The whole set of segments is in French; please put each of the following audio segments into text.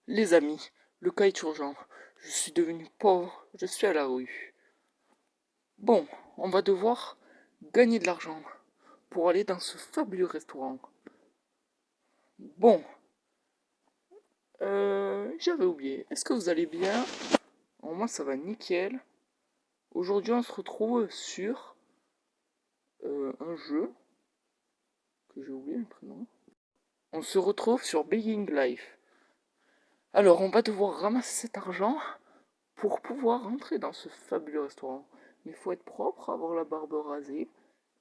Les amis, le cas est urgent. Je suis devenu pauvre, je suis à la rue. Bon, on va devoir gagner de l'argent pour aller dans ce fabuleux restaurant. Bon, j'avais oublié. Est-ce que vous allez bien? Moi, ça va nickel. Aujourd'hui, on se retrouve sur un jeu que j'ai oublié le prénom. On se retrouve sur Being Life. Alors, on va devoir ramasser cet argent pour pouvoir rentrer dans ce fabuleux restaurant. Mais il faut être propre, avoir la barbe rasée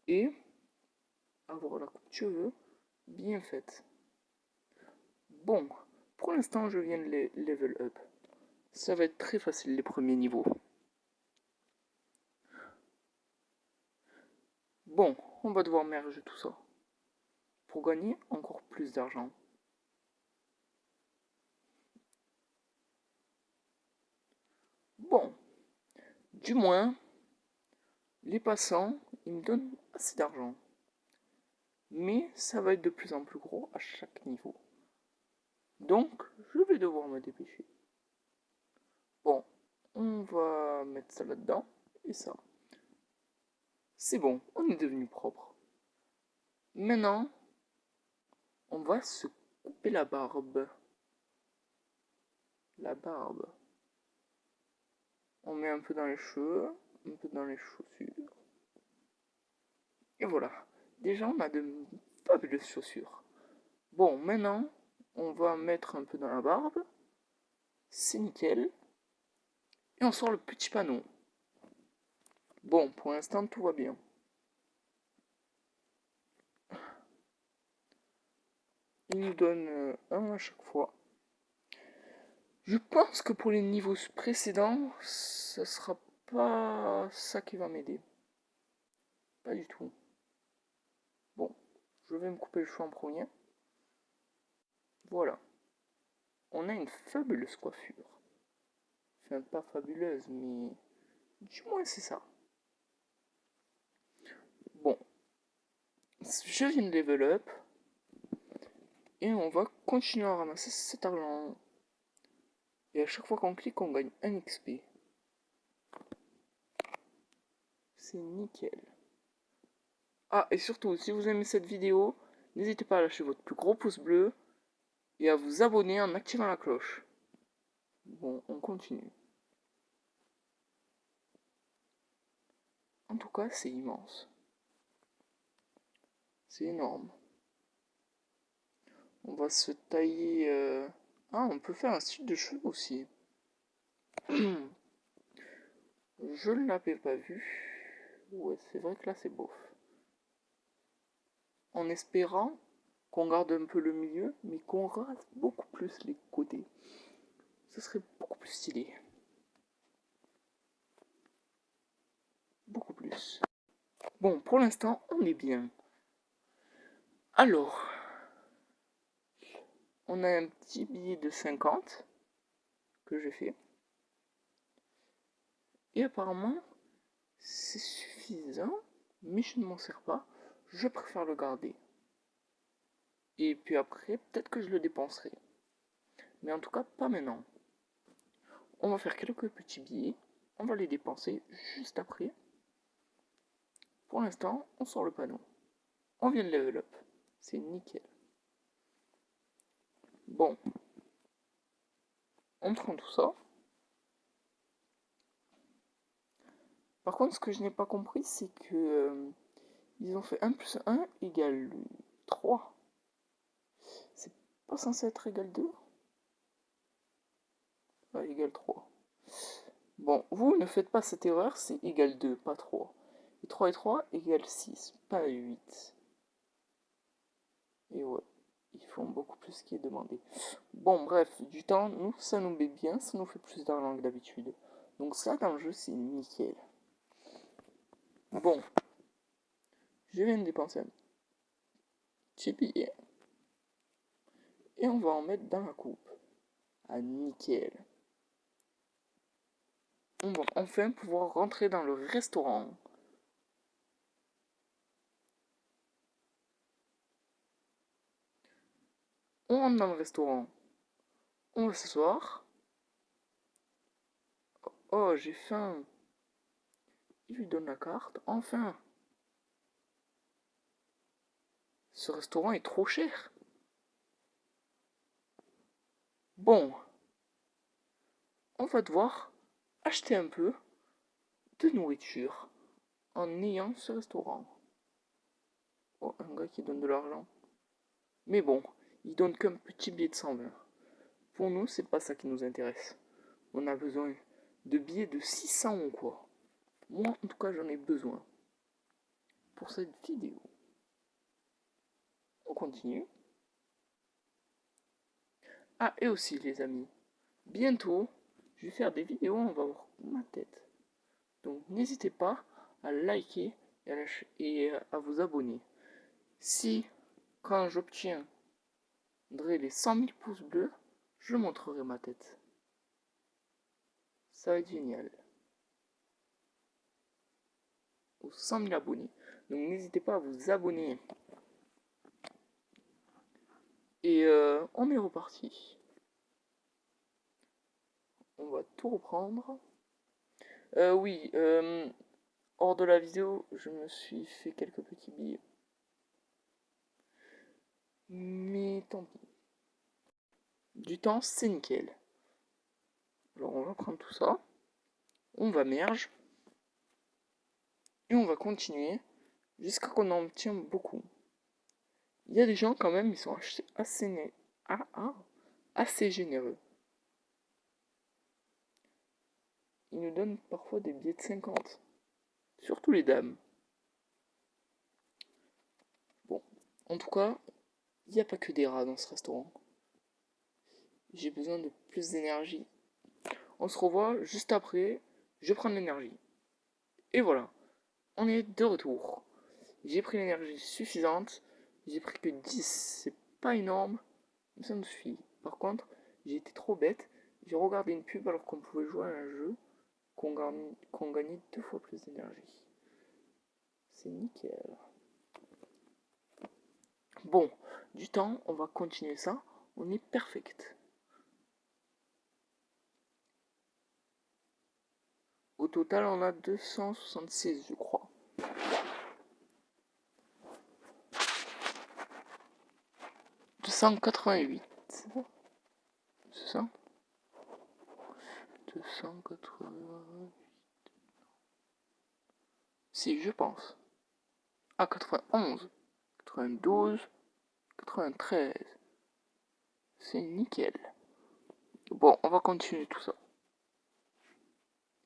et avoir la coupe de cheveux bien faite. Bon, pour l'instant, je viens de les level up. Ça va être très facile les premiers niveaux. Bon, on va devoir merger tout ça pour gagner encore plus d'argent. Bon, du moins, les passants, ils me donnent assez d'argent. Mais ça va être de plus en plus gros à chaque niveau. Donc, je vais devoir me dépêcher. Bon, on va mettre ça là-dedans et ça. C'est bon, on est devenu propre. Maintenant, on va se couper la barbe. La barbe. On met un peu dans les cheveux, un peu dans les chaussures. Et voilà. Déjà, on a de fabuleuses chaussures. Bon, maintenant, on va mettre un peu dans la barbe. C'est nickel. Et on sort le petit panneau. Bon, pour l'instant, tout va bien. Il nous donne un à chaque fois. Je pense que pour les niveaux précédents, ça sera pas ça qui va m'aider. Pas du tout. Bon, je vais me couper le cheveu en premier. Voilà. On a une fabuleuse coiffure. Enfin, pas fabuleuse, mais du moins c'est ça. Bon, je viens de level up. Et on va continuer à ramasser cet argent. Et à chaque fois qu'on clique, on gagne un XP. C'est nickel. Ah, et surtout, si vous aimez cette vidéo, n'hésitez pas à lâcher votre plus gros pouce bleu et à vous abonner en activant la cloche. Bon, on continue. En tout cas, c'est immense. C'est énorme. On va se tailler... Ah, on peut faire un style de cheveux aussi. Je ne l'avais pas vu. Ouais, c'est vrai que là, c'est beau. En espérant qu'on garde un peu le milieu, mais qu'on rase beaucoup plus les côtés. Ce serait beaucoup plus stylé. Beaucoup plus. Bon, pour l'instant, on est bien. Alors, on a un petit billet de 50 que j'ai fait. Et apparemment, c'est suffisant, mais je ne m'en sers pas. Je préfère le garder. Et puis après, peut-être que je le dépenserai. Mais en tout cas, pas maintenant. On va faire quelques petits billets. On va les dépenser juste après. Pour l'instant, on sort le panneau. On vient de level up. C'est nickel. Bon. On prend tout ça. Par contre, ce que je n'ai pas compris, c'est que ils ont fait 1 plus 1 égale 3. C'est pas censé être égal 2? Ah, égal 3. Bon, vous ne faites pas cette erreur, c'est égal 2, pas 3. Et 3 et 3 égale 6, pas 8. Et ouais, ils font beaucoup plus ce qui est demandé. Bon, bref, du temps, nous, ça nous met bien, ça nous fait plus d'argent que d'habitude. Donc ça, dans le jeu, c'est nickel. Bon, je viens de dépenser un petit billet. Et on va en mettre dans la coupe. Ah, nickel. On va enfin pouvoir rentrer dans le restaurant. On rentre dans le restaurant. On va s'asseoir. Oh, j'ai faim. Il lui donne la carte. Enfin. Ce restaurant est trop cher. Bon. On va devoir acheter un peu de nourriture en ayant ce restaurant. Oh, un gars qui donne de l'argent. Mais bon, il donne qu'un petit billet de 120. Pour nous, c'est pas ça qui nous intéresse. On a besoin de billets de 600 ou quoi. Moi, en tout cas, j'en ai besoin pour cette vidéo. On continue. Ah, et aussi, les amis, bientôt, je vais faire des vidéos, on va voir ma tête. Donc, n'hésitez pas à liker et à vous abonner. Si, quand j'obtiendrai les 100 000 pouces bleus, je montrerai ma tête. Ça va être génial. Aux 100 000 abonnés. Donc, n'hésitez pas à vous abonner. Et on est reparti. On va tout reprendre. Oui, hors de la vidéo, je me suis fait quelques petits billets. Mais tant pis. Du temps, c'est nickel. Alors on va prendre tout ça. On va merge. Et on va continuer jusqu'à qu'on en obtient beaucoup. Il y a des gens quand même, ils sont assez généreux. Ils nous donnent parfois des billets de 50. Surtout les dames. Bon, en tout cas, il n'y a pas que des rats dans ce restaurant. J'ai besoin de plus d'énergie. On se revoit juste après. Je prends l'énergie. Et voilà, on est de retour. J'ai pris l'énergie suffisante. J'ai pris que 10. C'est pas énorme, mais ça me suffit. Par contre, j'ai été trop bête. J'ai regardé une pub alors qu'on pouvait jouer à un jeu qu'on gagnait 2 fois plus d'énergie. C'est nickel. Bon, du temps, on va continuer ça. On est perfect. Au total, on a 276, je crois. « 288. C'est ça? 288. Si, je pense. Ah, 91. 92. 93. C'est nickel. Bon, on va continuer tout ça.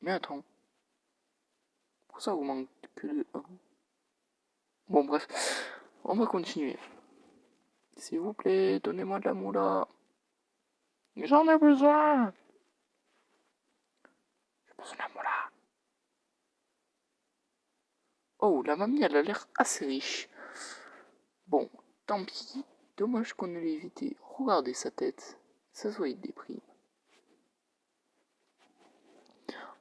Mais attends. Pour ça, vous manque que de 1. Bon, bref. On va continuer. S'il vous plaît, donnez-moi de la moula. J'en ai besoin. J'ai besoin de la moula. Oh, la mamie, elle a l'air assez riche. Bon, tant pis. Dommage qu'on ne l'ait évité. Regardez sa tête. Ça se voit, il déprime.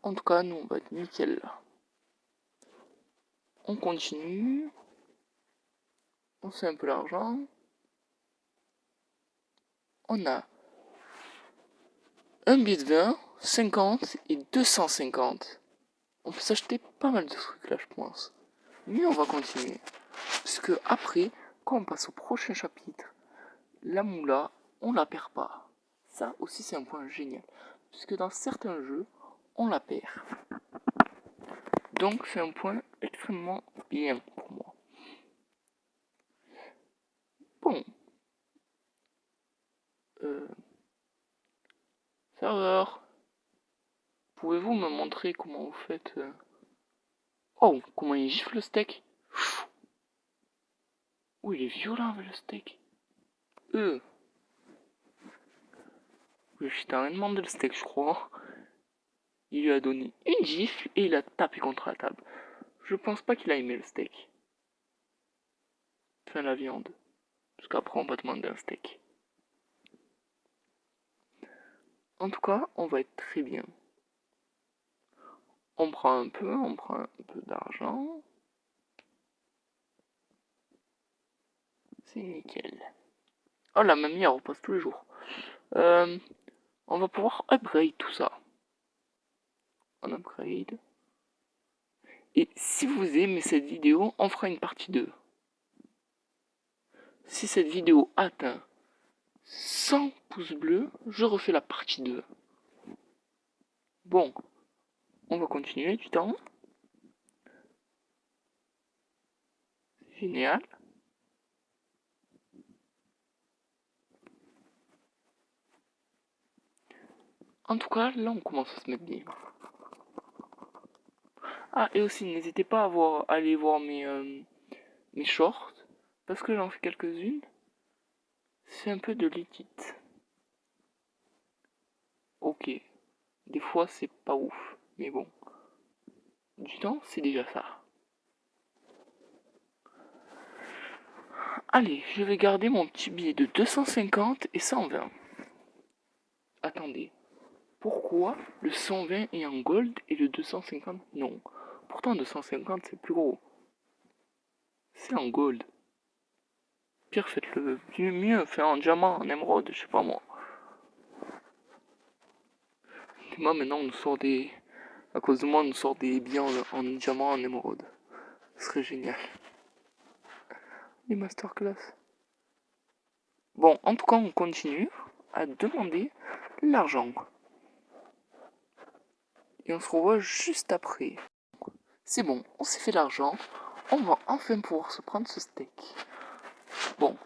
En tout cas, nous, on va être nickel là. On continue. On fait un peu l'argent. On a un billet de 20, 50 et 250. On peut s'acheter pas mal de trucs là, je pense. Mais on va continuer. Parce que après, quand on passe au prochain chapitre, la moula, on la perd pas. Ça aussi, c'est un point génial. Puisque dans certains jeux, on la perd. Donc, c'est un point extrêmement bien pour moi. Bon. Serveur. Pouvez-vous me montrer comment vous faites Oh, comment il gifle le steak. Oh, il est violent avec le steak. Je t'ai rien demandé le steak, je crois. Il lui a donné une gifle et il a tapé contre la table. Je pense pas qu'il a aimé le steak. Enfin, la viande. Parce qu'après, on va demander un steak. En tout cas, on va être très bien. On prend un peu d'argent. C'est nickel. Oh, la mamie, elle repasse tous les jours. On va pouvoir upgrade tout ça. On upgrade. Et si vous aimez cette vidéo, on fera une partie 2. Si cette vidéo atteint 100 pouces bleus, je refais la partie 2. Bon, on va continuer du temps. Génial. En tout cas, là on commence à se mettre bien. Ah, et aussi, n'hésitez pas à aller voir mes shorts, parce que j'en fais quelques-unes. C'est un peu de l'édit. Ok, des fois c'est pas ouf, mais bon. Du temps, c'est déjà ça. Allez, je vais garder mon petit billet de 250 et 120. Attendez, pourquoi le 120 est en gold et le 250 non? Pourtant 250 c'est plus gros. C'est en gold. Pire, faites-le mieux, fait en diamant, en émeraude, je sais pas moi. Et moi maintenant on nous sort des... À cause de moi on nous sort des biens en diamant, en émeraude. Ce serait génial. Les masterclass. Bon, en tout cas on continue à demander l'argent. Et on se revoit juste après. C'est bon, on s'est fait l'argent. On va enfin pouvoir se prendre ce steak. Bon.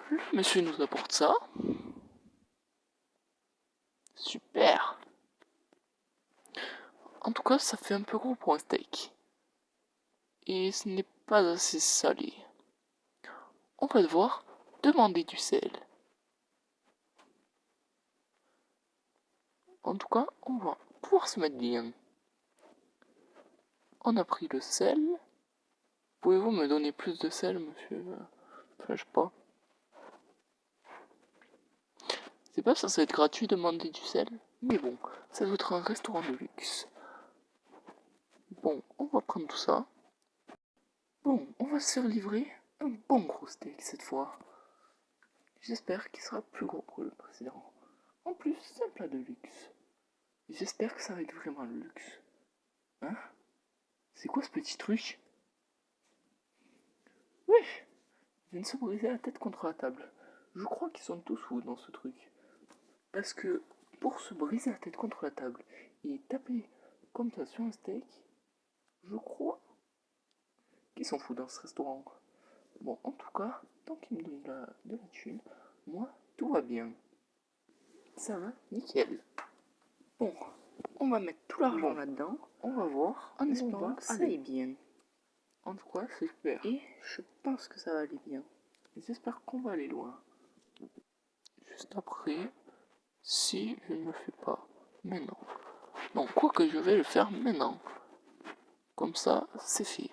Le monsieur nous apporte ça. Super. En tout cas, ça fait un peu gros pour un steak. Et ce n'est pas assez salé. On va devoir demander du sel. En tout cas, on va pouvoir se mettre bien. On a pris le sel. Pouvez-vous me donner plus de sel, monsieur? Enfin, je sais pas. C'est pas censé être gratuit de demander du sel. Mais bon, ça doit être un restaurant de luxe. Bon, on va prendre tout ça. Bon, on va se faire livrer un bon gros steak cette fois. J'espère qu'il sera plus gros que le précédent. En plus, c'est un plat de luxe. J'espère que ça va être vraiment le luxe. Hein? C'est quoi ce petit truc? Wesh! Il vient de se briser la tête contre la table. Je crois qu'ils sont tous fous dans ce truc. Parce que pour se briser la tête contre la table et taper comme ça sur un steak, je crois qu'ils sont fous dans ce restaurant. Bon, en tout cas, tant qu'ils me donnent de la thune, moi, tout va bien. Ça va, nickel. Bon, on va mettre tout l'argent là-dedans. On va voir en espérant que ça aille bien. En tout cas, c'est super. Et je pense que ça va aller bien. J'espère qu'on va aller loin. Juste après, si je ne le fais pas maintenant. Non, quoi que je vais le faire maintenant. Comme ça, c'est fait.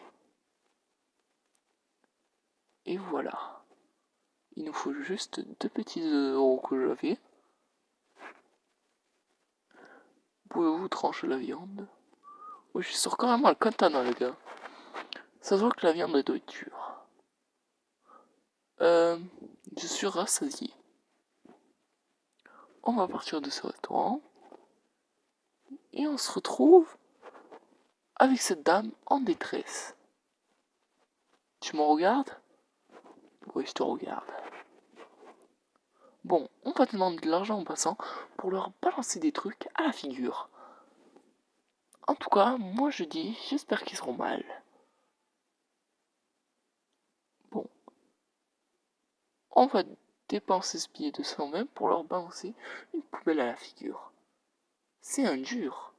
Et voilà. Il nous faut juste 2 petits euros que j'avais. Pouvez-vous trancher la viande? Oui, je sors carrément le katana, les gars. Ça se voit que la viande doit être dure. Je suis rassasié. On va partir de ce restaurant. Et on se retrouve avec cette dame en détresse. Tu me regardes? Oui, je te regarde. Bon, on va te demander de l'argent en passant pour leur balancer des trucs à la figure. En tout cas, moi je dis, j'espère qu'ils seront mal. Bon, on va dépenser ce billet de 120 pour leur balancer une poubelle à la figure. C'est un dur.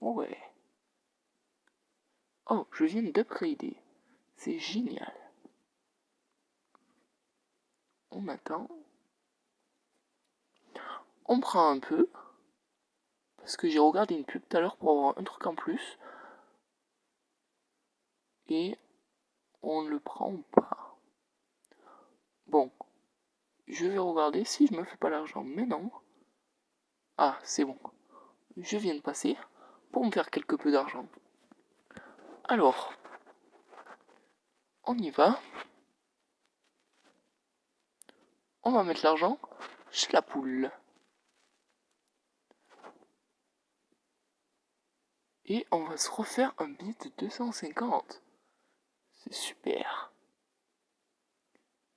Ouais. Oh, je viens d'upgrader. C'est génial. On attend. On prend un peu. Parce que j'ai regardé une pub tout à l'heure pour avoir un truc en plus. Et on le prend ou pas. Bon. Je vais regarder si je me fais pas l'argent. Mais non. Ah, c'est bon. Je viens de passer pour me faire quelque peu d'argent. Alors. On y va. on va mettre l'argent chez la poule. Et on va se refaire un billet de 250. C'est super.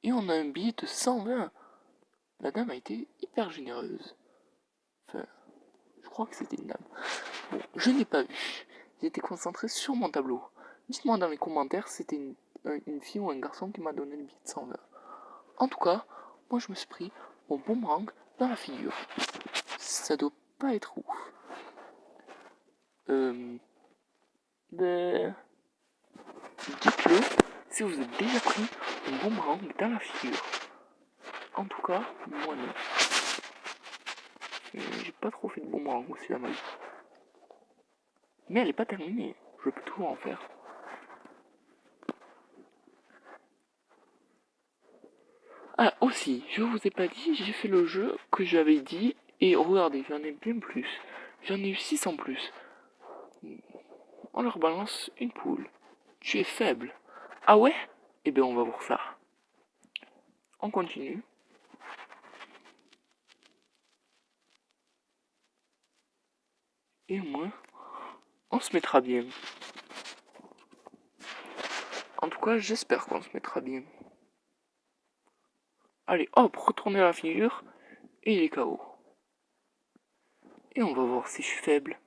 Et on a un billet de 120. La dame a été hyper généreuse. Enfin, je crois que c'était une dame. Bon, je n'ai pas vu. J'étais concentré sur mon tableau. Dites-moi dans les commentaires si c'était une fille ou un garçon qui m'a donné le billet de 120. En tout cas, moi je me suis pris mon boomerang dans la figure. Ça doit pas être ouf. Ben, dites-le si vous avez déjà pris un boomerang dans la figure. En tout cas, moi non. J'ai pas trop fait de boomerang aussi à ma vie. Mais elle est pas terminée. Je peux toujours en faire. Ah, aussi, je vous ai pas dit, j'ai fait le jeu que j'avais dit. Et regardez, j'en ai bien plus. J'en ai eu 6 en plus. On leur balance une poule. Tu es faible. Ah ouais? Eh bien, on va voir ça. On continue. Et au moins, on se mettra bien. En tout cas, j'espère qu'on se mettra bien. Allez, hop, retourner à la figure. Et il est KO. Et on va voir si je suis faible.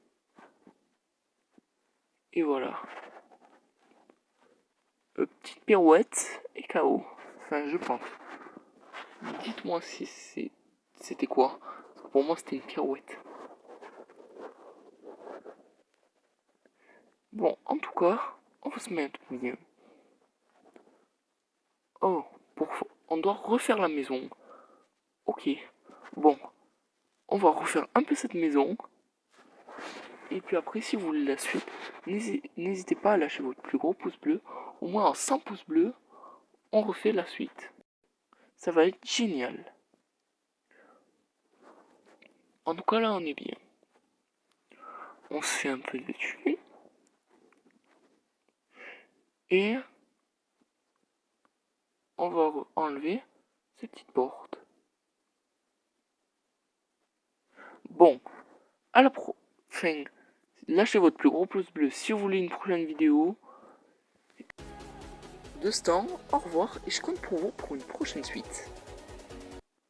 Et voilà. Petite pirouette et KO. Enfin, je pense. Dites-moi si c'était quoi. Parce que pour moi, c'était une pirouette. Bon, en tout cas, on va se mettre bien. Oh, on doit refaire la maison. Ok. Bon, on va refaire un peu cette maison. Et puis après, si vous voulez la suite, n'hésitez pas à lâcher votre plus gros pouce bleu. Au moins en 100 pouces bleus, on refait la suite. Ça va être génial. En tout cas, là, on est bien. On se fait un peu de thunes. Et on va enlever ces petites portes. Bon, à la fin, lâchez votre plus gros pouce bleu si vous voulez une prochaine vidéo. De ce temps, au revoir et je compte pour vous pour une prochaine suite.